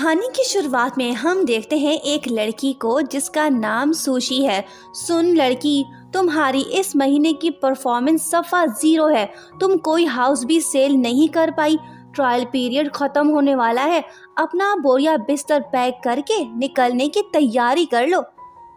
कहानी की शुरुआत में हम देखते हैं एक लड़की को जिसका नाम सुशी है। सुन लड़की, तुम्हारी इस महीने की परफॉर्मेंस सफ़ा 0 है। तुम कोई हाउस भी सेल नहीं कर पाई। ट्रायल पीरियड ख़त्म होने वाला है। अपना बोरिया बिस्तर पैक करके निकलने की तैयारी कर लो।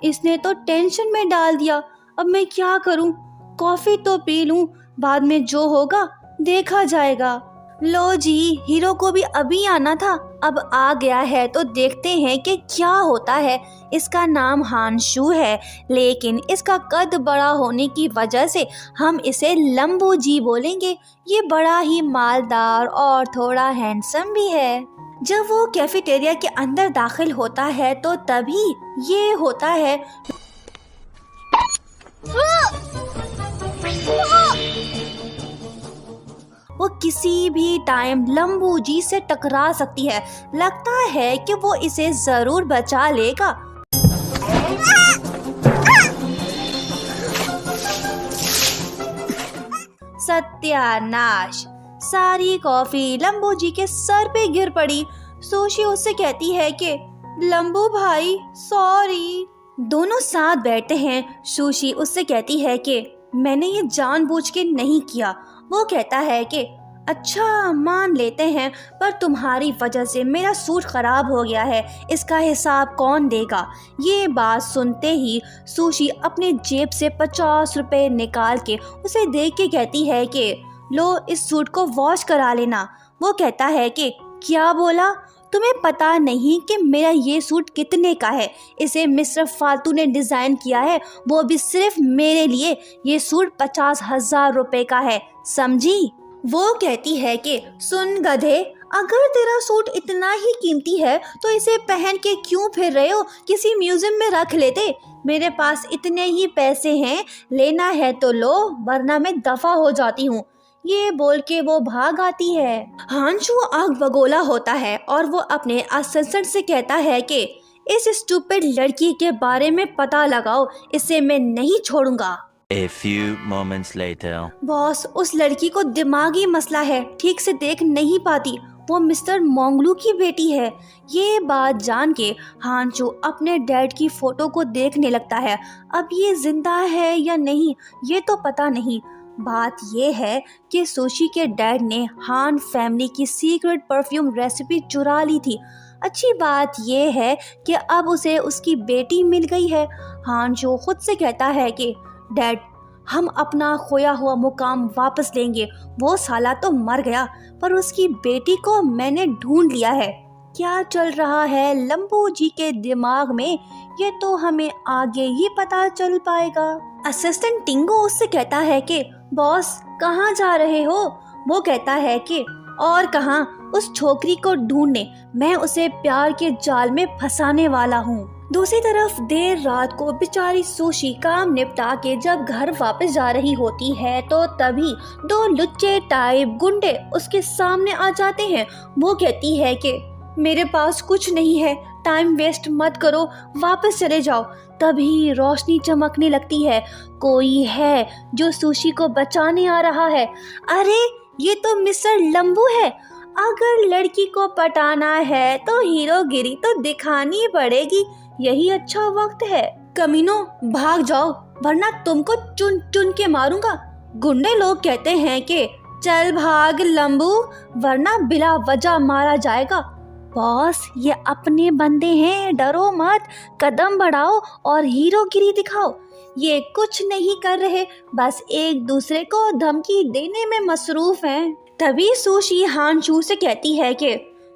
इसने तो टेंशन में डाल दिया। अब मैं क्या करूं? कॉफ़ी तो पी लूं, बाद में जो होगा देखा जाएगा। लो जी, हीरो को भी अभी आना था, अब आ गया है तो देखते हैं कि क्या होता है। इसका नाम हानशू है, लेकिन इसका कद बड़ा होने की वजह से हम इसे लंबू जी बोलेंगे। ये बड़ा ही मालदार और थोड़ा हैंडसम भी है। जब वो कैफेटेरिया के अंदर दाखिल होता है तो तभी ये होता है। वो किसी भी टाइम लंबू जी से टकरा सकती है। लगता है कि वो इसे जरूर बचा लेगा। सत्यानाश! सारी कॉफी लंबू जी के सर पे गिर पड़ी। सुशी उससे कहती है कि लंबू भाई सॉरी। दोनों साथ बैठते हैं। सुशी उससे कहती है कि मैंने ये जानबूझ के नहीं किया। वो कहता है कि अच्छा मान लेते हैं, पर तुम्हारी वजह से मेरा सूट खराब हो गया है, इसका हिसाब कौन देगा? ये बात सुनते ही सुशी अपने जेब से 50 रुपए निकाल के उसे देख के कहती है कि लो, इस सूट को वॉश करा लेना। वो कहता है कि क्या बोला? तुम्हें पता नहीं कि मेरा ये सूट कितने का है? इसे मिस्टर फालतू ने डिज़ाइन किया है, वो भी सिर्फ मेरे लिए। ये सूट 50,000 रुपए का है, समझी? वो कहती है कि सुन गधे, अगर तेरा सूट इतना ही कीमती है तो इसे पहन के क्यों फिर रहे हो? किसी म्यूजियम में रख लेते। मेरे पास इतने ही पैसे हैं, लेना है तो लो, वरना मैं दफा हो जाती हूँ। ये बोल के वो भाग आती है। हानशू आग बगोला होता है और वो अपने असिस्टेंट से कहता है कि इस स्टूपिड लड़की के बारे में पता लगाओ, इसे मैं नहीं छोड़ूंगा। A few moments later. Boss, उस लड़की को दिमागी मसला है, ठीक से देख नहीं पाती। वो मिस्टर मोंगलू की बेटी है। ये बात जान के हानशू अपने डैड की फोटो को देखने लगता है। अब ये जिंदा है या नहीं ये तो पता नहीं। बात ये है कि सुशी के डैड ने हान फैमिली की सीक्रेट परफ्यूम रेसिपी चुरा ली थी। अच्छी बात ये है कि अब उसे उसकी बेटी मिल गई है। हानशू खुद से कहता है कि डैड, हम अपना खोया हुआ मुकाम वापस लेंगे। वो साला तो मर गया, पर उसकी बेटी को मैंने ढूंढ लिया है। क्या चल रहा है लंबू जी के दिमाग में, ये तो हमें आगे ही पता चल पाएगा। असिस्टेंट टिंगो उससे कहता है कि बॉस, कहाँ जा रहे हो? वो कहता है कि और कहाँ, उस छोकरी को ढूंढने। मैं उसे प्यार के जाल में फंसाने वाला हूँ। दूसरी तरफ देर रात को बेचारी सुशी काम निपटा के जब घर वापस जा रही होती है तो तभी 2 लुच्चे टाइप गुंडे उसके सामने आ जाते हैं। वो कहती है कि मेरे पास कुछ नहीं है, टाइम वेस्ट मत करो, वापस चले जाओ। तभी रोशनी चमकने लगती है। कोई है जो सुशी को बचाने आ रहा है। अरे, ये तो मिस्टर लंबू है। अगर लड़की को पटाना है तो हीरोगिरी तो दिखानी पड़ेगी। यही अच्छा वक्त है। कमीनों, भाग जाओ, वरना तुमको चुन चुन के मारूंगा। गुंडे लोग कहते हैं कि चल भाग लंबू, वरना बिला वजह मारा जाएगा। बॉस, ये अपने बंदे हैं, डरो मत, कदम बढ़ाओ और हीरोगिरी दिखाओ। ये कुछ नहीं कर रहे, बस एक दूसरे को धमकी देने में मसरूफ हैं। तभी सुशी हानशू से कहती है कि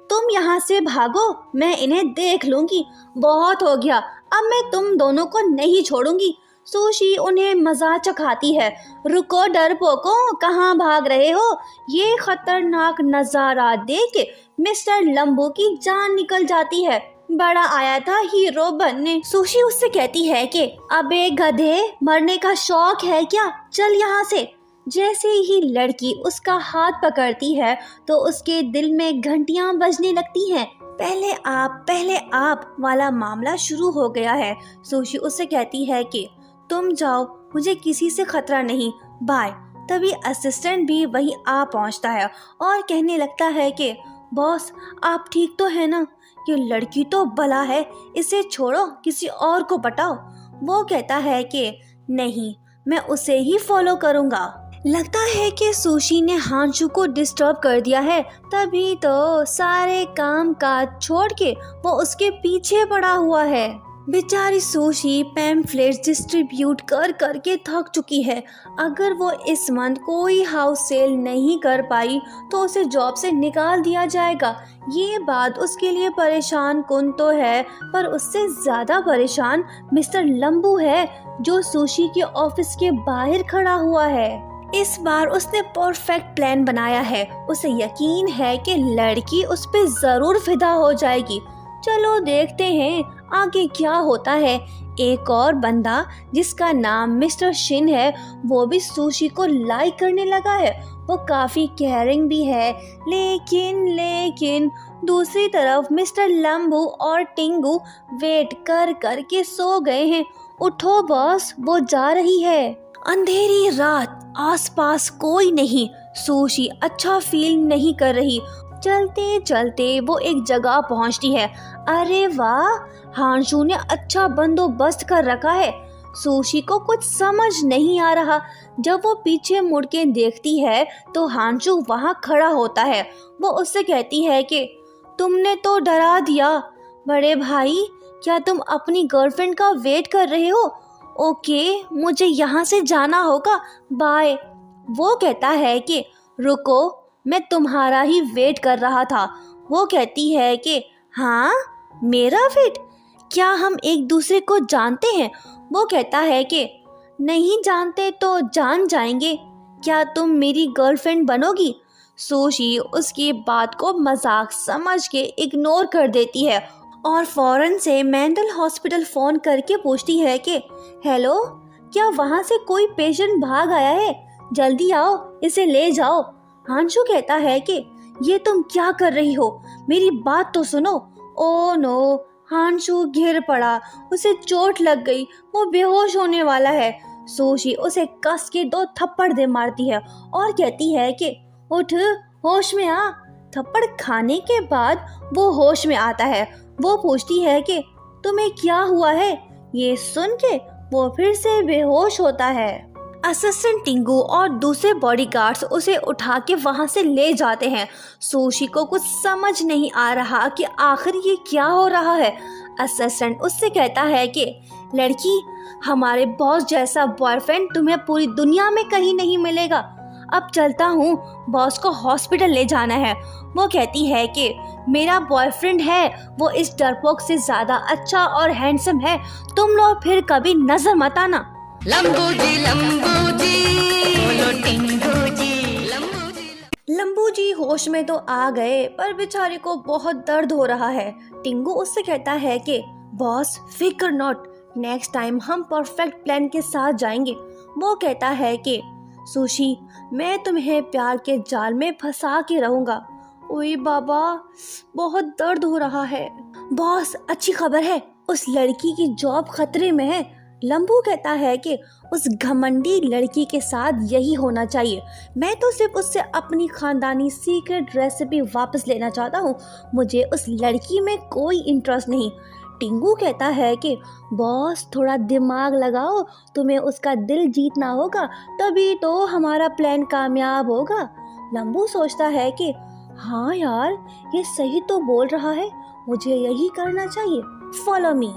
तुम यहाँ से भागो, मैं इन्हें देख लूंगी। बहुत हो गया, अब मैं तुम दोनों को नहीं छोड़ूंगी। सुशी उन्हें मजा चखाती है। रुको डरपोकों, कहाँ भाग रहे हो? ये खतरनाक नजारा देख के मिस्टर लंबू की जान निकल जाती है। बड़ा आया था हीरो बनने। सुशी उससे कहती है कि अबे गधे, मरने का शौक है क्या? चल यहाँ से। जैसे ही लड़की उसका हाथ पकड़ती है तो उसके दिल में घंटियां बजने लगती हैं। पहले आप वाला मामला शुरू हो गया है। सुशी उससे कहती है कि तुम जाओ, मुझे किसी से खतरा नहीं, बाय। तभी असिस्टेंट भी वहीं आ पहुंचता है और कहने लगता है कि बॉस, आप ठीक तो है ना? ये लड़की तो बला है, इसे छोड़ो, किसी और को पटाओ। वो कहता है कि नहीं, मैं उसे ही फॉलो करूँगा। लगता है कि सुशी ने हांशू को डिस्टर्ब कर दिया है, तभी तो सारे काम काज छोड़ के वो उसके पीछे पड़ा हुआ है। बेचारी सुशी पैम्फलेट्स डिस्ट्रीब्यूट कर करके थक चुकी है। अगर वो इस मंथ कोई हाउस सेल नहीं कर पाई तो उसे जॉब से निकाल दिया जाएगा। ये बात उसके लिए परेशान कुन तो है, पर उससे ज़्यादा परेशान मिस्टर लंबू है, जो सुशी के ऑफिस के बाहर खड़ा हुआ है। इस बार उसने परफेक्ट प्लान बनाया है। उसे यकीन है कि लड़की उस पे ज़रूर फिदा हो जाएगी। चलो देखते हैं आगे क्या होता है। एक और बंदा जिसका नाम मिस्टर शिन है, वो भी सुशी को लाइक करने लगा है। वो काफ़ी केयरिंग भी है, लेकिन दूसरी तरफ मिस्टर लंबू और टिंगू वेट कर कर के सो गए हैं। उठो बॉस, वो जा रही है। अंधेरी रात, आसपास कोई नहीं। सुशी अच्छा फील नहीं कर रही। चलते चलते वो एक जगह पहुंचती है। अरे वाह, हांशू ने अच्छा बंदोबस्त कर रखा है। सुशी को कुछ समझ नहीं आ रहा। जब वो पीछे मुड़ के देखती है तो हांशू वहाँ खड़ा होता है। वो उससे कहती है कि तुमने तो डरा दिया बड़े भाई, क्या तुम अपनी गर्लफ्रेंड का वेट कर रहे हो? ओके, मुझे यहाँ से जाना होगा, बाय। वो कहता है कि रुको, मैं तुम्हारा ही वेट कर रहा था। वो कहती है कि हाँ, मेरा वेट? क्या हम एक दूसरे को जानते हैं? वो कहता है कि नहीं जानते तो जान जाएंगे। क्या तुम मेरी गर्लफ्रेंड बनोगी? सुशी उसकी बात को मजाक समझ के इग्नोर कर देती है और फौरन से मेंटल हॉस्पिटल फ़ोन करके पूछती है कि हेलो, क्या वहाँ से कोई पेशेंट भाग आया है? जल्दी आओ, इसे ले जाओ। हांशू कहता है कि ये तुम क्या कर रही हो? मेरी बात तो सुनो। ओ नो, हांशू गिर पड़ा, उसे चोट लग गई, वो बेहोश होने वाला है। सुशी उसे कस के 2 थप्पड़ दे मारती है और कहती है कि उठ, होश में आ। थप्पड़ खाने के बाद वो होश में आता है। वो पूछती है कि तुम्हें क्या हुआ है? ये सुन के वो फिर से बेहोश होता है। असिस्टेंट टिंगू और दूसरे बॉडीगार्ड्स उसे उठा के वहाँ से ले जाते हैं। सुशी को कुछ समझ नहीं आ रहा कि आखिर ये क्या हो रहा है। असिस्टेंट उससे कहता है कि लड़की, हमारे बॉस जैसा बॉयफ्रेंड तुम्हें पूरी दुनिया में कहीं नहीं मिलेगा। अब चलता हूँ, बॉस को हॉस्पिटल ले जाना है। वो कहती है कि मेरा बॉयफ्रेंड है, वो इस डरपोक से ज़्यादा अच्छा और हैंडसम है। तुम लोग फिर कभी नजर मत आना। लंबू जी, बोलो टिंगू जी, लंबू जी होश में तो आ गए, पर बेचारे को बहुत दर्द हो रहा है। टिंगू उससे कहता है कि बॉस, फिकर नॉट, नेक्स्ट टाइम हम परफेक्ट प्लान के साथ जाएंगे। वो कहता है कि सुशी, मैं तुम्हें प्यार के जाल में फंसा के रहूंगा। ओए बाबा, बहुत दर्द हो रहा है। बॉस, अच्छी खबर है, उस लड़की की जॉब खतरे में है। लंबू कहता है कि उस घमंडी लड़की के साथ यही होना चाहिए। मैं तो सिर्फ उससे अपनी खानदानी सीक्रेट रेसिपी वापस लेना चाहता हूँ। मुझे उस लड़की में कोई इंटरेस्ट नहीं। टिंगू कहता है कि बॉस, थोड़ा दिमाग लगाओ, तुम्हें उसका दिल जीतना होगा, तभी तो हमारा प्लान कामयाब होगा। लंबू सोचता है कि हाँ यार, ये सही तो बोल रहा है, मुझे यही करना चाहिए। Follow me.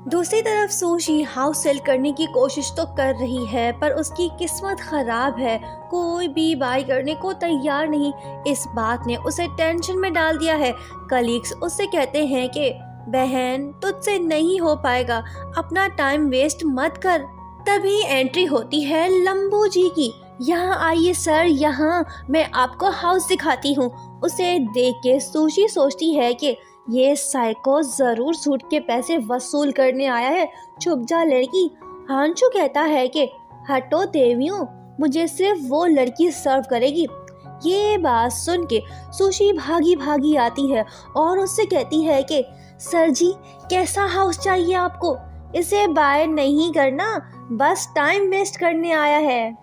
दूसरी तरफ सुशी हाउस सेल करने की कोशिश तो कर रही है, पर उसकी किस्मत खराब है। कोई भी बाय करने को तैयार नहीं। इस बात ने उसे टेंशन में डाल दिया है। कलीग्स उससे कहते हैं कि बहन, तुझसे नहीं हो पाएगा, अपना टाइम वेस्ट मत कर। तभी एंट्री होती है लंबू जी की। यहाँ आइए सर, यहाँ मैं आपको हाउस दिखाती हूँ। उसे देख के सुशी सोचती है कि ये साइको जरूर सूट के पैसे वसूल करने आया है। चुप जा लड़की। हांशू कहता है कि हटो देवियों, मुझे सिर्फ वो लड़की सर्व करेगी। ये बात सुन के सुशी भागी भागी आती है और उससे कहती है कि सर जी, कैसा हाउस चाहिए आपको? इसे बाय नहीं करना, बस टाइम वेस्ट करने आया है।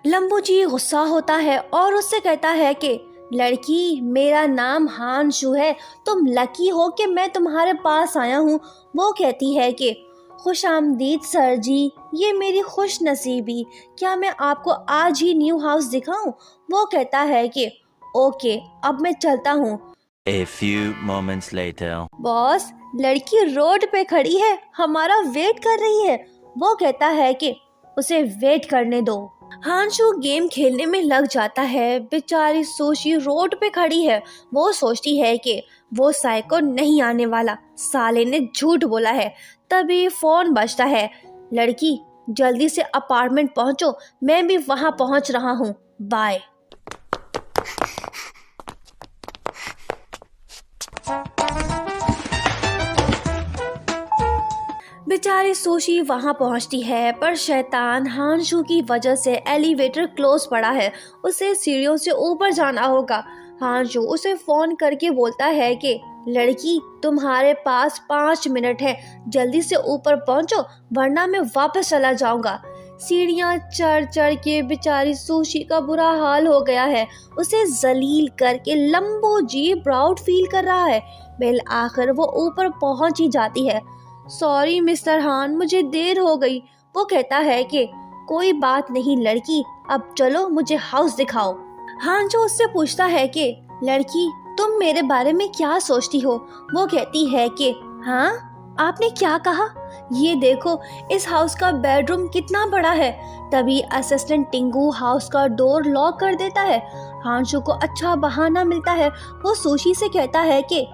लंबू जी गुस्सा होता है और उससे कहता है कि लड़की, मेरा नाम हानशू है, तुम लकी हो कि मैं तुम्हारे पास आया हूँ। वो कहती है कि खुशामदीद सर जी, ये मेरी खुश नसीबी, क्या मैं आपको आज ही न्यू हाउस दिखाऊं? वो कहता है कि ओके, अब मैं चलता हूँ। A few moments later. Boss, लड़की रोड पे खड़ी है, हमारा वेट कर रही है। वो कहता है कि उसे वेट करने दो। हानशू गेम खेलने में लग जाता है। बेचारी सोशी रोड पे खड़ी है। वो सोचती है कि वो साइको नहीं आने वाला, साले ने झूठ बोला है। तभी फोन बजता है। लड़की, जल्दी से अपार्टमेंट पहुंचो, मैं भी वहां पहुंच रहा हूँ, बाय। बेचारी सोशी वहां पहुंचती है, पर शैतान हानशू की वजह से एलिवेटर क्लोज पड़ा है। उसे सीढ़ियों से ऊपर जाना होगा। हानशू उसे फोन करके बोलता है कि लड़की, तुम्हारे पास 5 मिनट है, जल्दी से ऊपर पहुंचो वरना मैं वापस चला जाऊंगा। सीढ़ियां चढ़ चढ़ के बेचारी सोशी का बुरा हाल हो गया है। उसे जलील करके लंबो जी प्राउड फील कर रहा है। बिल आखिर वो ऊपर पहुंच ही जाती है। सॉरी मिस्टर हान, मुझे देर हो गई। वो कहता है कि कोई बात नहीं लड़की, अब चलो मुझे हाउस दिखाओ। हान जो उससे पूछता है कि लड़की, तुम मेरे बारे में क्या सोचती हो? वो कहती है कि हाँ, आपने क्या कहा? ये देखो, इस हाउस का बेडरूम कितना बड़ा है। तभी असिस्टेंट टिंगू हाउस का डोर लॉक कर देता है। हानशू को अच्छा बहाना मिलता है। वो सोशी से कहता है कि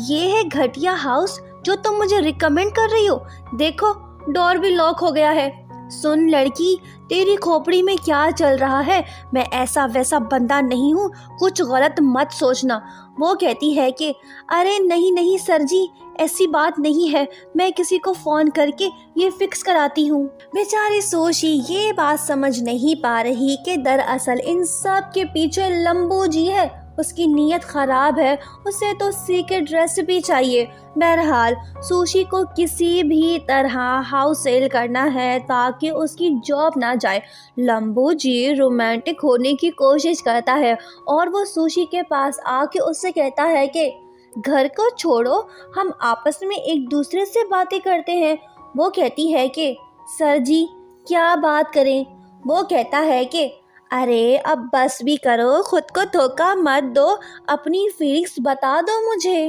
ये है घटिया हाउस जो तुम मुझे रिकमेंड कर रही हो। देखो, डोर भी लॉक हो गया है। सुन लड़की, तेरी खोपड़ी में क्या चल रहा है? मैं ऐसा वैसा बंदा नहीं हूँ, कुछ गलत मत सोचना। वो कहती है कि अरे नहीं नहीं सर जी, ऐसी बात नहीं है, मैं किसी को फोन करके ये फिक्स कराती हूँ। बेचारी सोशी ये बात समझ नहीं पा रही कि दरअसल इन सब के पीछे लंबू जी है। उसकी नीयत खराब है, उसे तो सीक्रेट रेसिपी चाहिए। बहरहाल सोशी को किसी भी तरह हाउस सेल करना है ताकि उसकी जॉब ना जाए। लंबू जी रोमांटिक होने की कोशिश करता है और वो सोशी के पास आके उससे कहता है कि घर को छोड़ो, हम आपस में एक दूसरे से बातें करते हैं। वो कहती है कि सर जी, क्या बात करें? वो कहता है कि अरे अब बस भी करो, खुद को धोखा मत दो, अपनी फीलिंग्स बता दो मुझे।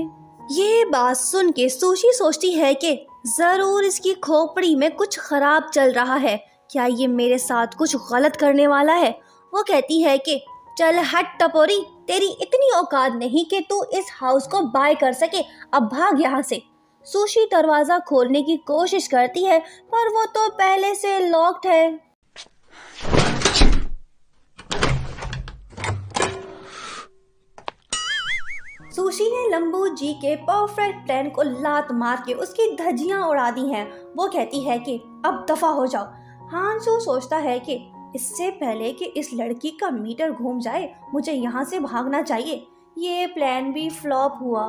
ये बात सुन के सोशी सोचती है कि जरूर इसकी खोपड़ी में कुछ खराब चल रहा है। क्या ये मेरे साथ कुछ गलत करने वाला है? वो कहती है कि चल हट टपोरी, तेरी इतनी औकात नहीं कि तू इस हाउस को बाय कर सके, अब भाग यहाँ से। सोशी दरवाजा खोलने की कोशिश करती है पर वो तो पहले से लॉक्ड है। सुशी ने लंबू जी के परफेक्ट प्लान को लात मार के उसकी धज्जियां उड़ा दी हैं। वो कहती है कि अब दफा हो जाओ। हानशू सोचता है कि इससे पहले कि इस लड़की का मीटर घूम जाए, मुझे यहाँ से भागना चाहिए। ये प्लान भी फ्लॉप हुआ।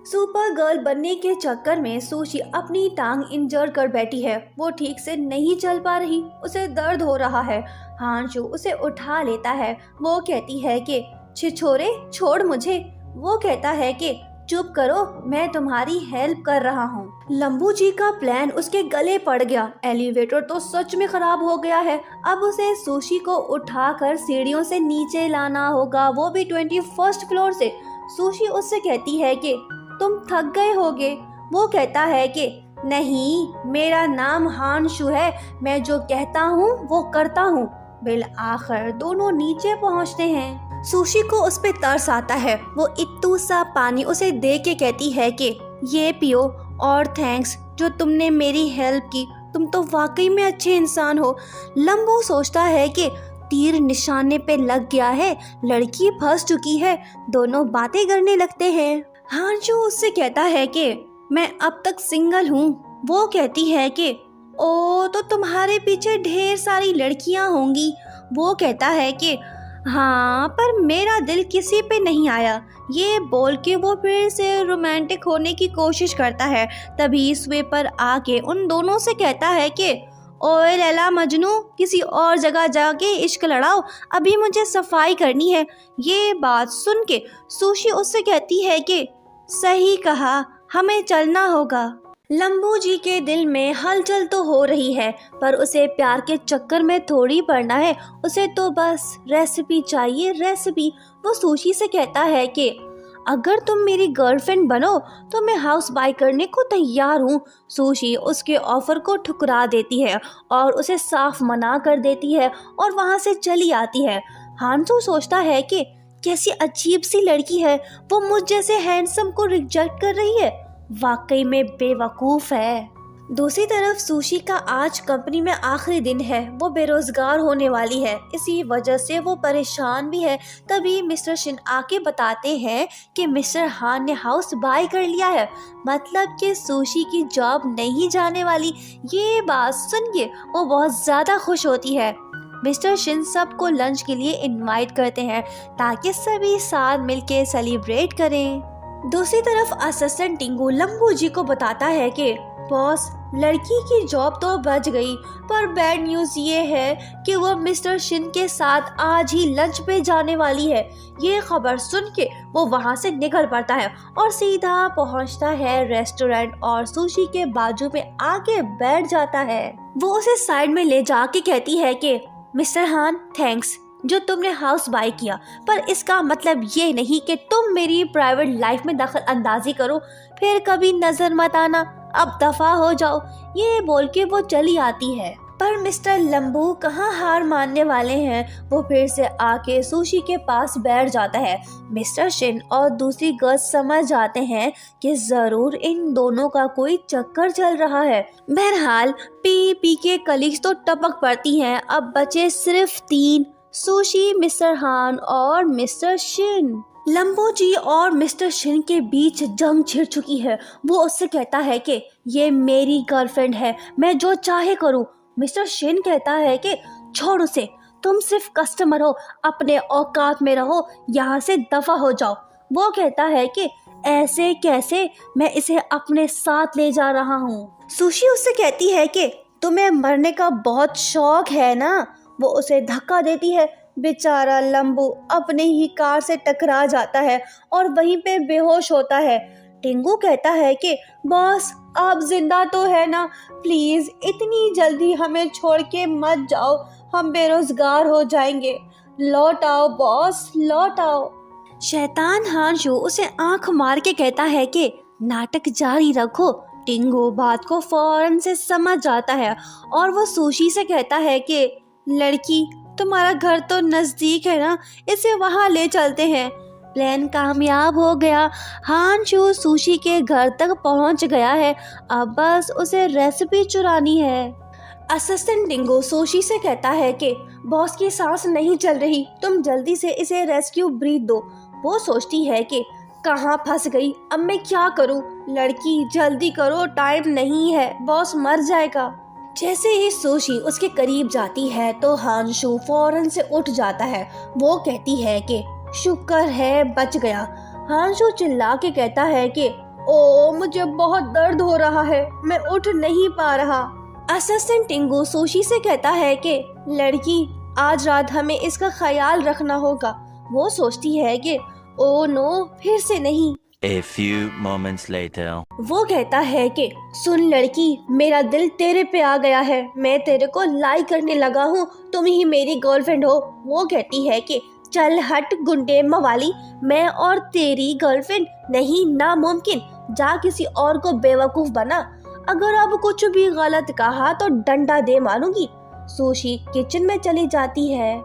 सुपर गर्ल बनने के चक्कर में सुशी अपनी टांग इंजर कर बैठी है। वो ठीक से नहीं चल पा रही, उसे दर्द हो रहा है। हानशू उसे उठा लेता है। वो कहती है कि छिछोरे, छोड़ मुझे। वो कहता है कि चुप करो, मैं तुम्हारी हेल्प कर रहा हूँ। लंबू जी का प्लान उसके गले पड़ गया। एलिवेटर तो सच में खराब हो गया है। अब उसे सुशी को उठाकर सीढ़ियों से नीचे लाना होगा, वो भी 21st फ्लोर से। सुशी उससे कहती है कि तुम थक गए होगे। वो कहता है कि नहीं, मेरा नाम हानशू है, मैं जो कहता हूँ वो करता हूँ। बिल आखिर दोनों नीचे पहुँचते हैं। सुशी को उस पे तरस आता है। वो इत्तू सा पानी उसे दे के कहती है कि ये पियो और थैंक्स जो तुमने मेरी हेल्प की, तुम तो वाकई में अच्छे इंसान हो। लंबू सोचता है कि तीर निशाने पे लग गया है, लड़की फंस चुकी है। दोनों बातें करने लगते हैं। हानशू उससे कहता है कि मैं अब तक सिंगल हूँ। वो कहती है कि ओ, तो तुम्हारे पीछे ढेर सारी लड़कियाँ होंगी। वो कहता है कि हाँ, पर मेरा दिल किसी पे नहीं आया। ये बोल के वो फिर से रोमांटिक होने की कोशिश करता है। तभी स्वीपर आके उन दोनों से कहता है कि ओए लैला मजनू, किसी और जगह जाके इश्क लड़ाओ, अभी मुझे सफाई करनी है। ये बात सुन के सुशी उससे कहती है कि सही कहा, हमें चलना होगा। लंबू जी के दिल में हलचल तो हो रही है, पर उसे प्यार के चक्कर में थोड़ी पड़ना है। उसे तो बस रेसिपी चाहिए, रेसिपी। वो सुशी से कहता है कि अगर तुम मेरी गर्लफ्रेंड बनो तो मैं हाउस बाय करने को तैयार हूँ। सुशी उसके ऑफर को ठुकरा देती है और उसे साफ मना कर देती है और वहाँ से चली आती है। हांसू सोचता है कि कैसी अजीब सी लड़की है, वो मुझ जैसे हैंडसम को रिजेक्ट कर रही है, वाकई में बेवकूफ़ है। दूसरी तरफ सुशी का आज कंपनी में आखिरी दिन है, वो बेरोजगार होने वाली है, इसी वजह से वो परेशान भी है। तभी मिस्टर शिन आके बताते हैं कि मिस्टर हान ने हाउस बाय कर लिया है, मतलब कि सुशी की जॉब नहीं जाने वाली। ये बात सुन के वो बहुत ज़्यादा खुश होती है। मिस्टर शिन सबको लंच के लिए इनवाइट करते हैं ताकि सभी साथ मिलके सेलिब्रेट करें। दूसरी तरफ असिस्टेंट टिंगू लंबू जी को बताता है कि बॉस, लड़की की जॉब तो बच गई, पर बैड न्यूज़ ये है कि वो मिस्टर शिन के साथ आज ही लंच पे जाने वाली है। ये खबर सुन के वो वहाँ से निकल पड़ता है और सीधा पहुँचता है रेस्टोरेंट और सुशी के बाजू में आके बैठ जाता है। वो उसे साइड में ले जाके कहती है कि मिस्टर हान, थैंक्स जो तुमने हाउस बाय किया, पर इसका मतलब ये नहीं कि तुम मेरी प्राइवेट लाइफ में दखल अंदाजी करो। फिर कभी नजर मत आना, अब दफा हो जाओ। ये बोल के वो चली आती है, पर मिस्टर लंबू कहाँ हार मानने वाले हैं। वो फिर से आके सुशी के पास बैठ जाता है। मिस्टर शिन और दूसरी गर्ल्स समझ जाते हैं कि जरूर इन दोनों का कोई चक्कर चल रहा है। बहरहाल पी पी के कलीग्स तो टपक पड़ती हैं। अब बचे सिर्फ 3, सुशी, मिस्टर हान और मिस्टर शिन। लंबू जी और मिस्टर शिन के बीच जंग छिड़ चुकी है। वो उससे कहता है कि ये मेरी गर्लफ्रेंड है, मैं जो चाहे करूं। मिस्टर शिन कहता है कि छोड़ उसे, तुम सिर्फ कस्टमर हो, अपने औकात में रहो, यहाँ से दफा हो जाओ। वो कहता है कि ऐसे कैसे, मैं इसे अपने साथ ले जा रहा हूँ। सुशी उससे कहती है कि तुम्हें मरने का बहुत शौक है ना। वो उसे धक्का देती है। बेचारा लंबू अपने ही कार से टकरा जाता है और वहीं पे बेहोश होता है। टिंगू कहता है कि बॉस, आप जिंदा तो है ना, प्लीज इतनी जल्दी हमें छोड़ के मत जाओ, हम बेरोजगार हो जाएंगे, लौट आओ बॉस, लौट आओ। शैतान हांशू उसे आंख मार के कहता है कि नाटक जारी रखो। टिंगू बात को फौरन से समझ जाता है और वो सुशी से कहता है कि लड़की, तुम्हारा घर तो नजदीक है ना, इसे वहाँ ले चलते हैं। प्लान कामयाब हो गया। हांशू सुशी के घर तक पहुँच गया है, अब बस उसे रेसिपी चुरानी है। असिस्टेंट टिंगू सुशी से कहता है कि बॉस की सांस नहीं चल रही, तुम जल्दी से इसे रेस्क्यू ब्रीथ दो। वो सोचती है कि कहाँ फंस गई, अब मैं क्या करूँ। लड़की जल्दी करो, टाइम नहीं है, बॉस मर जाएगा। जैसे ही सुशी उसके करीब जाती है तो हांशू फौरन से उठ जाता है। वो कहती है कि शुक्र है बच गया। हांशू चिल्ला के कहता है कि ओ, मुझे बहुत दर्द हो रहा है, मैं उठ नहीं पा रहा। असिस्टेंट टिंगू सुशी से कहता है कि लड़की, आज रात हमें इसका ख्याल रखना होगा। वो सोचती है कि ओ नो, फिर से नहीं। A few moments later. वो कहता है कि सुन लड़की, मेरा दिल तेरे पे आ गया है, मैं तेरे को लाइक करने लगा हूँ, तुम ही मेरी गर्लफ्रेंड हो। वो कहती है कि चल हट गुंडे मवाली, मैं और तेरी गर्लफ्रेंड नहीं, नामुमकिन, जा किसी और को बेवकूफ बना। अगर अब कुछ भी गलत कहा तो डंडा दे मारूंगी। सुशी किचन में चली जाती है।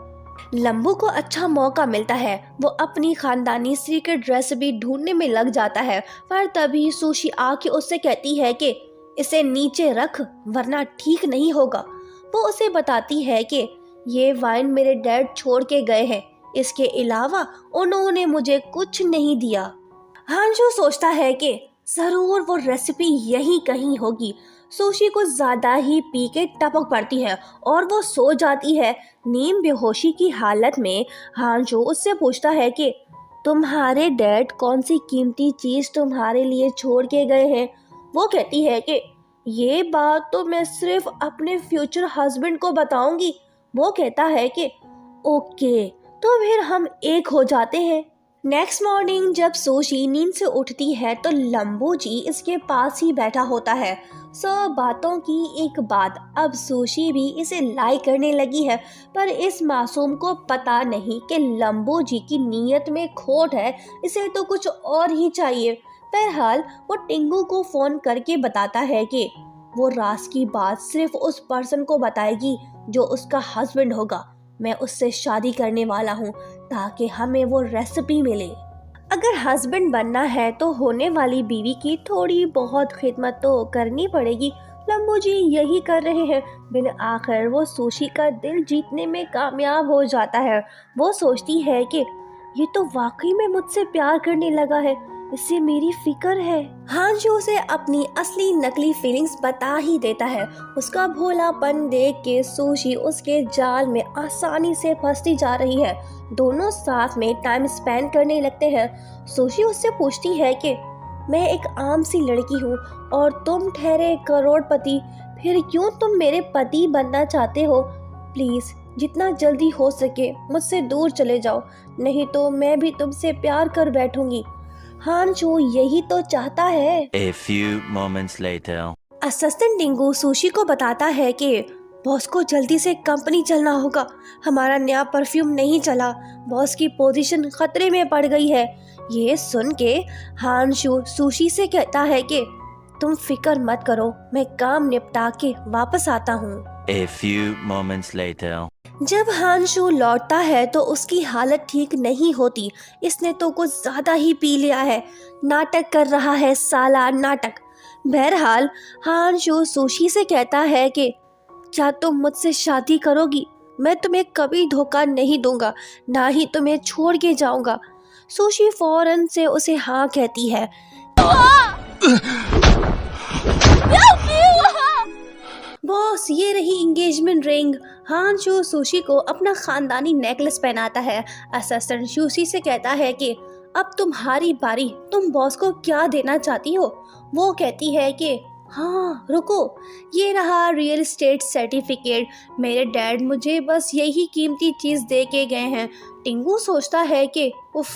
लंबू को अच्छा मौका मिलता है, वो अपनी खानदानी सीक्रेट रेसिपी ढूंढने में लग जाता है, पर तभी सुशी आके उससे कहती है कि इसे नीचे रख वरना ठीक नहीं होगा। वो उसे बताती है कि ये वाइन मेरे डैड छोड़ के गए हैं, इसके अलावा उन्होंने मुझे कुछ नहीं दिया। हांशू सोचता है कि जरूर वो रेसिपी यहीं कहीं होगी। सुशी को ज्यादा ही पी के टपक पड़ती है और वो सो जाती है। नीम बेहोशी की हालत में हांशू उससे पूछता है कि तुम्हारे डैड कौन सी कीमती चीज तुम्हारे लिए छोड़ के गए हैं। वो कहती है कि ये बात तो मैं सिर्फ अपने फ्यूचर हस्बैंड को बताऊंगी। वो कहता है कि ओके, तो फिर हम एक हो जाते हैं। नेक्स्ट मॉर्निंग जब सोशी नींद से उठती है तो लंबू जी इसके पास ही बैठा होता है। सब बातों की एक बात, अब सोशी भी इसे लाइक करने लगी है, पर इस मासूम को पता नहीं कि लंबू जी की नीयत में खोट है, इसे तो कुछ और ही चाहिए। बहरहाल वो टिंगू को फोन करके बताता है कि वो राज की बात सिर्फ उस पर्सन को बताएगी जो उसका हस्बैंड होगा। मैं उससे शादी करने वाला हूँ ताकि हमें वो रेसिपी मिले। अगर हस्बैंड बनना है तो होने वाली बीवी की थोड़ी बहुत खिदमत तो करनी पड़ेगी। लंबू जी यही कर रहे हैं। बिन आखिर वो सोशी का दिल जीतने में कामयाब हो जाता है। वो सोचती है कि ये तो वाकई में मुझसे प्यार करने लगा है, इससे मेरी फिक्र है। हांजू उसे अपनी असली नकली फीलिंग्स बता ही देता है। उसका भोलापन देख के सोशी उसके जाल में आसानी से फंसती जा रही है। दोनों साथ में टाइम स्पेंड करने लगते हैं। सोशी उससे पूछती है कि मैं एक आम सी लड़की हूँ और तुम ठहरे करोड़पति, फिर क्यों तुम मेरे पति बनना चाहते हो? प्लीज जितना जल्दी हो सके मुझसे दूर चले जाओ, नहीं तो मैं भी तुमसे प्यार कर बैठूंगी। हांचो यही तो चाहता है। A few moments later. Assistant Tingu sushi को बताता है कि बॉस को जल्दी से कंपनी चलना होगा, हमारा नया परफ्यूम नहीं चला, बॉस की पोजीशन खतरे में पड़ गई है। ये सुन के हांशु सुशी से कहता है कि तुम फिक्र मत करो, मैं काम निपटा के वापस आता हूँ। A few moments later. जब हांशु लौटता है तो उसकी हालत ठीक नहीं होती। इसने तो कुछ ज्यादा ही पी लिया है, नाटक कर रहा है साला नाटक। बहरहाल हांशु सुशी से कहता है कि क्या तुम मुझसे शादी करोगी? मैं तुम्हें कभी धोखा नहीं दूंगा, ना ही तुम्हें छोड़ के जाऊंगा। सुशी फौरन से उसे हाँ कहती है। बॉस ये रही एंगेजमेंट रिंग। हांशु सुशी को अपना खानदानी नेकलेस पहनाता है। असिस्टेंट सुशी से कहता है कि अब तुम्हारी बारी, तुम बॉस को क्या देना चाहती हो? वो कहती है कि हाँ रुको, ये रहा रियल एस्टेट सर्टिफिकेट, मेरे डैड मुझे बस यही कीमती चीज दे के गए हैं। टिंगू सोचता है कि उफ,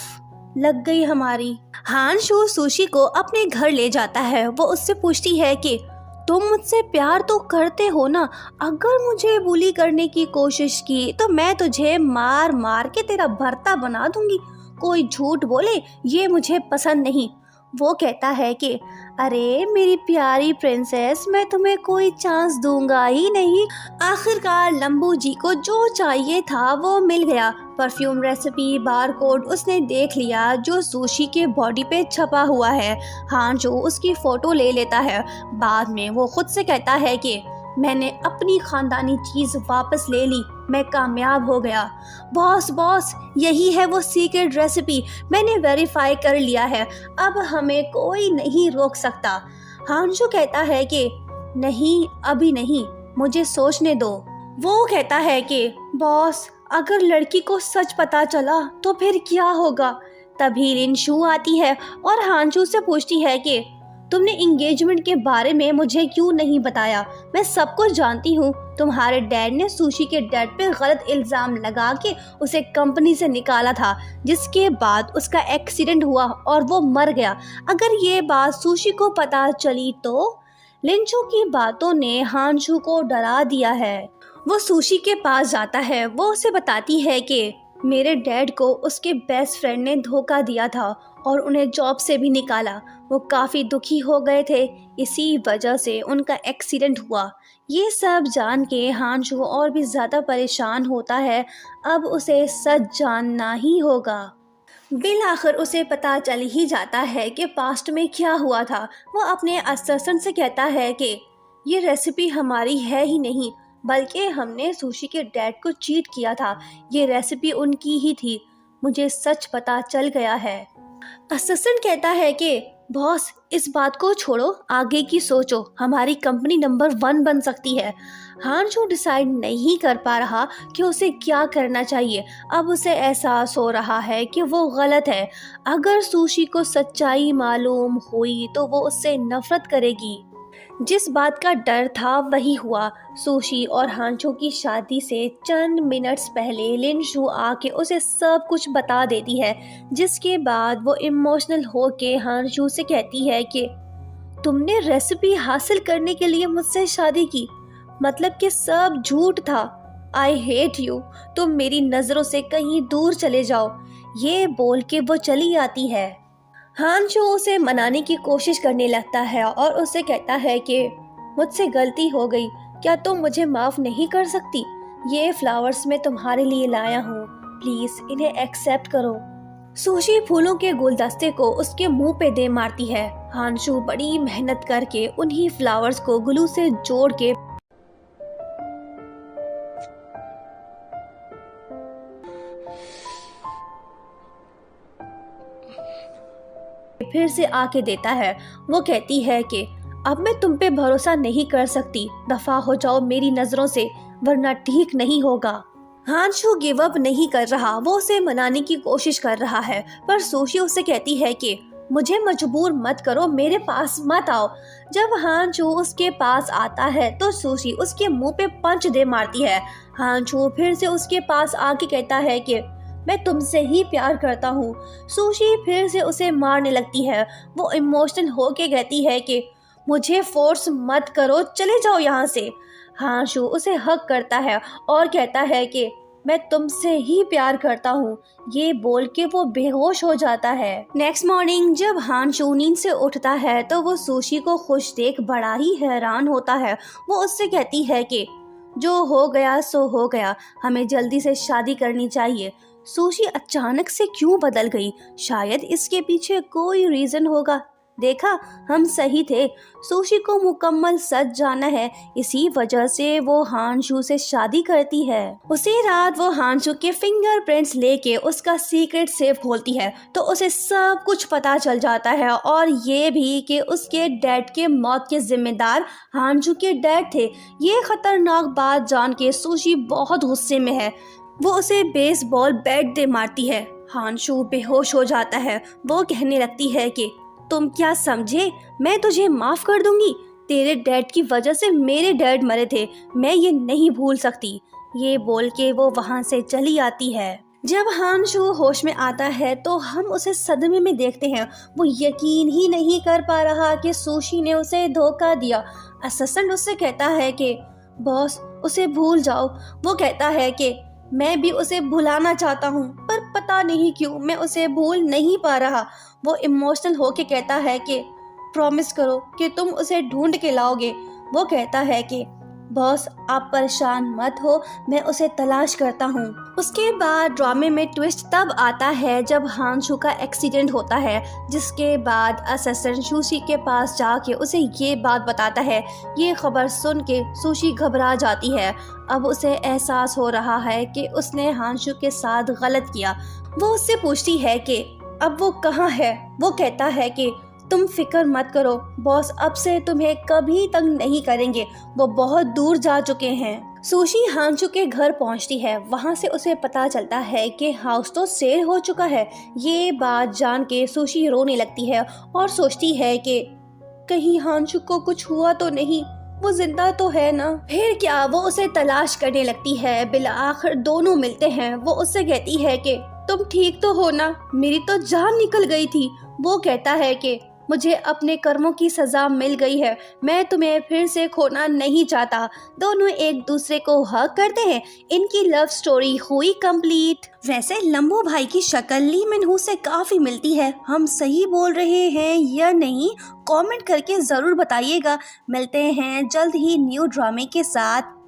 लग गई हमारी। हांशु सुशी को अपने घर ले जाता है। वो उससे पूछती है कि तुम मुझसे प्यार तो करते हो ना? अगर मुझे बुली करने की कोशिश की तो मैं तुझे मार मार के तेरा भर्ता बना दूंगी। कोई झूठ बोले ये मुझे पसंद नहीं। वो कहता है कि अरे मेरी प्यारी प्रिंसेस, मैं तुम्हें कोई चांस दूंगा ही नहीं। आखिरकार लंबू जी को जो चाहिए था वो मिल गया। परफ्यूम रेसिपी बार कोड उसने देख लिया जो सुशी के बॉडी पे छपा हुआ है। हाँ जो उसकी फोटो ले लेता है। बाद में वो खुद से कहता है कि मैंने अपनी खानदानी चीज वापस ले ली, मैं कामयाब हो गया। बॉस यही है वो सीक्रेट रेसिपी, मैंने वेरीफाई कर लिया है, अब हमें कोई नहीं रोक सकता। हांशु कहता है कि नहीं अभी नहीं, मुझे सोचने दो। वो कहता है कि बॉस अगर लड़की को सच पता चला तो फिर क्या होगा? तभी लिनशु आती है और हांशु से पूछती है कि तुमने एंगेजमेंट के बारे में मुझे क्यों नहीं बताया? मैं सब कुछ जानती हूँ। तुम्हारे डैड ने सुशी के डैड पे गलत इल्जाम लगा के उसे कंपनी से निकाला था, जिसके बाद उसका एक्सीडेंट हुआ और वो मर गया। अगर ये बात सुशी को पता चली तो लिंचू की बातों ने हांशु को डरा दिया है। वो सुशी के पास जाता है। वो उसे बताती है कि मेरे डैड को उसके बेस्ट फ्रेंड ने धोखा दिया था और उन्हें जॉब से भी निकाला। वो काफ़ी दुखी हो गए थे, इसी वजह से उनका एक्सीडेंट हुआ। ये सब जान के हांशु और भी ज़्यादा परेशान होता है। अब उसे सच जानना ही होगा। बिल आखिर उसे पता चल ही जाता है कि पास्ट में क्या हुआ था। वो अपने असिस्टेंट से कहता है कि ये रेसिपी हमारी है ही नहीं, बल्कि हमने सुशी के डैड को चीट किया था। ये रेसिपी उनकी ही थी। मुझे सच पता चल गया है। असिस्टेंट कहता है कि बॉस इस बात को छोड़ो, आगे की सोचो, हमारी कंपनी नंबर 1 बन सकती है। हांशु डिसाइड नहीं कर पा रहा कि उसे क्या करना चाहिए। अब उसे एहसास हो रहा है कि वो गलत है। अगर सुशी को सच्चाई मालूम हुई तो वो उससे नफरत करेगी। जिस बात का डर था वही हुआ। सुशी और हांचो की शादी से चंद मिनट्स पहले लिनशु आके उसे सब कुछ बता देती है, जिसके बाद वो इमोशनल होके हांचो से कहती है कि तुमने रेसिपी हासिल करने के लिए मुझसे शादी की, मतलब कि सब झूठ था। आई हेट यू, तुम मेरी नज़रों से कहीं दूर चले जाओ। ये बोल के वो चली आती है। हांचो उसे मनाने की कोशिश करने लगता है और उसे कहता है कि मुझसे गलती हो गई, क्या तुम मुझे माफ़ नहीं कर सकती? ये फ्लावर्स मैं तुम्हारे लिए लाया हूँ, प्लीज़ इन्हें एक्सेप्ट करो। सुशी फूलों के गुलदस्ते को उसके मुंह पे दे मारती है। हांचो बड़ी मेहनत करके उन्हीं फ्लावर्स को ग्लू से जोड़ के फिर से आके देता है। वो कहती है कि अब मैं तुम पे भरोसा नहीं कर सकती, दफा हो जाओ मेरी नजरों से, वरना ठीक नहीं होगा। हांचो गिव अप नहीं कर रहा, वो उसे मनाने की कोशिश कर रहा है, पर सुशी उसे कहती है कि मुझे मजबूर मत करो, मेरे पास मत आओ। जब हांचो उसके पास आता है तो सुशी उसके मुंह पे पंच दे मारती है। हांचो फिर से उसके पास आके कहता है कि मैं तुमसे ही प्यार करता हूँ। सुशी फिर से उसे मारने लगती है। वो इमोशनल होके कहती है कि मुझे फोर्स मत करो, चले जाओ यहाँ से। हांचो उसे हक करता है और कहता है कि मैं तुमसे ही प्यार करता हूँ। ये बोल के वो बेहोश हो जाता है। नेक्स्ट मॉर्निंग जब हांचो नींद से उठता है तो वो सुशी को खुश देख बड़ा ही हैरान होता है। वो उससे कहती है कि जो हो गया सो हो गया, हमें जल्दी से शादी करनी चाहिए। सुशी अचानक से क्यों बदल गई? शायद इसके पीछे कोई रीजन होगा। देखा, हम सही थे, सुशी को मुकम्मल सच जाना है, इसी वजह से वो हांचो से शादी करती है। उसी रात वो हांचो के फिंगरप्रिंट्स लेके उसका सीक्रेट सेफ खोलती है तो उसे सब कुछ पता चल जाता है, और ये भी कि उसके डैड के मौत के जिम्मेदार हांचो के डैड थे। ये खतरनाक बात जान के सुशी बहुत गुस्से में है। वो उसे बेसबॉल बैट दे मारती है। हांचो बेहोश हो जाता है। वो कहने लगती है कि तुम क्या समझे, मैं तुझे माफ कर दूंगी, तेरे डैड की वजह से मेरे डैड मरे थे, मैं ये नहीं भूल सकती। ये बोल के वो वहाँ से चली आती है। जब हांचो होश में आता है तो हम उसे सदमे में देखते हैं। वो यकीन ही नहीं कर पा रहा कि सुशी ने उसे धोखा दिया। असिस्टेंट उससे कहता है कि बॉस, उसे भूल जाओ। वो कहता है कि मैं भी उसे भुलाना चाहता हूँ, पर पता नहीं क्यों मैं उसे भूल नहीं पा रहा। वो इमोशनल होके कहता है कि प्रॉमिस करो कि तुम उसे ढूंढ के लाओगे। वो कहता है कि बॉस, आप परेशान मत हो, मैं उसे तलाश करता हूँ। उसके बाद ड्रामे में ट्विस्ट तब आता है जब हांचो का एक्सीडेंट होता है, जिसके बाद असिस्टेंट सुशी के पास जाके उसे ये बात बताता है। ये खबर सुन के सुशी घबरा जाती है। अब उसे एहसास हो रहा है कि उसने हांचो के साथ गलत किया। वो उससे पूछती है कि अब वो कहाँ है। वो कहता है कि तुम फिक्र मत करो, बॉस अब से तुम्हें कभी तंग नहीं करेंगे, वो बहुत दूर जा चुके हैं। सुशी हांचो के घर पहुंचती है। वहां से उसे पता चलता है कि हाउस तो सेल हो चुका है। ये बात जान के सुशी रोने लगती है और सोचती है कि कहीं हांचो को कुछ हुआ तो नहीं, वो जिंदा तो है ना। फिर क्या, वो उसे तलाश करने लगती है। बिलाखिर दोनों मिलते हैं। वो उससे कहती है कि तुम ठीक तो हो ना, मेरी तो जान निकल गई थी। वो कहता है कि मुझे अपने कर्मों की सजा मिल गई है, मैं तुम्हें फिर से खोना नहीं चाहता। दोनों एक दूसरे को हग करते हैं। इनकी लव स्टोरी हुई कंप्लीट। वैसे लंबू भाई की शक्ल ली मिनहू से काफी मिलती है, हम सही बोल रहे हैं या नहीं, कमेंट करके जरूर बताइएगा। मिलते हैं जल्द ही न्यू ड्रामे के साथ।